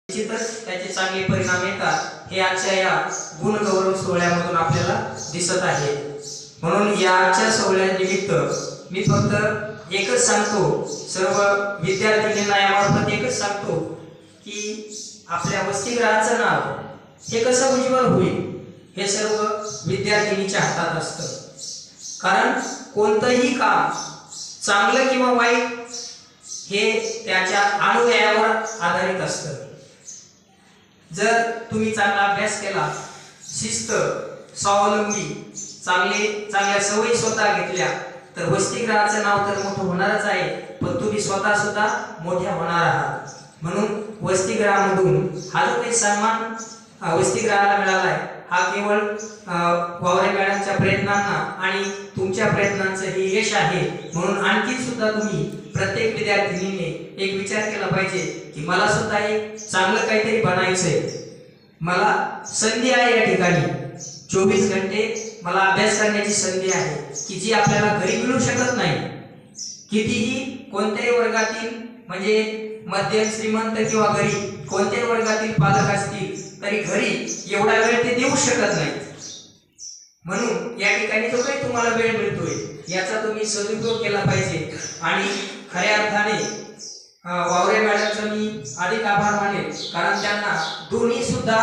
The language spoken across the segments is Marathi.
निश्चितच त्याचे चांगले परिणाम येतात हे आजच्या या गुणगौरव सोहळ्यामधून आपल्याला दिसत आहे। म्हणून या आजच्या सोहळ्यानिमित्त मी फक्त एकच सांगतो, सर्व विद्यार्थ्यांना यामार्फत एकच सांगतो की आपल्या वसतिगृहाचं नाव हे कसं उज्ज्वल होईल हे सर्व विद्यार्थिनीच्या हातात असतं। कारण कोणतंही काम चांगलं किंवा वाईट हे त्याच्या अनुभवावर आधारित असतं। जर तुम्ही चांगला अभ्यास केला, शिस्त, स्वावलंबी, चांगल्या सवयी स्वतः घेतल्या तर वसतिगृहाचं नाव तर मोठं होणारच आहे, पण तुम्ही स्वतः सुद्धा मोठ्या होणार आहात। म्हणून वसतिगृहामधून हा जो काही सन्मान वसतिगृहाला मिळाला आहे हा केवळ वावरे मॅडमच्या प्रयत्नांना आणि तुमच्या प्रयत्नांचं हे यश आहे। म्हणून आणखी सुद्धा तुम्ही प्रत्येक विद्यार्थिनीने एक विचार केला पाहिजे की मला सुद्धा एक चांगलं काहीतरी बनायचंय, मला संधी आहे या ठिकाणी 24 घंटे मला अभ्यास करण्याची संधी आहे की जी आपल्याला घरी मिळू शकत नाही। कितीही कोणत्याही वर्गातील म्हणजे मध्यम श्रीमंत किंवा गरीब कोणत्याही वर्गातील पालक असतील तरी घरी एवढा वेळ ते देऊ शकत नाहीत। म्हणून या ठिकाणी जो काही तुम्हाला वेळ मिळतोय याचा तुम्ही सदुपयोग केला पाहिजे आणि खऱ्या अर्थाने वावरे मॅडमचा मी अधिक आभार मानेल, कारण त्यांना दोन्ही सुद्धा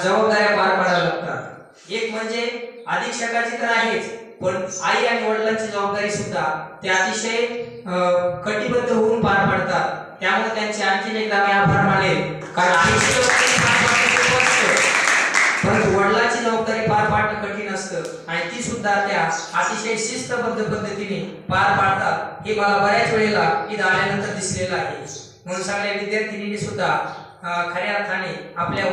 जबाबदाऱ्या पार पाडाव्या लागतात। एक म्हणजे अधीक्षकाची तर आहेच, पण आई आणि वडिलांची जबाबदारी सुद्धा ते अतिशय कटिबद्ध होऊन पार पाडतात। त्यामुळे त्यांचे आणखी एकदा मी आभार मानेल, कारण आईची जबाबदारी पार पाडणं खूप असतं, परंतु वडिलांची जबाबदारी पार पाडणं कठीण असतं आणि ती सुद्धा त्या अतिशय शिस्तबद्ध पद्धतीने पार पाडतात। हे मला बऱ्याच वेळेला इथं आल्यानंतर दिसलेलं आहे। म्हणून सगळ्या विद्यार्थिनींनी सुद्धा खऱ्या अर्थाने आपल्या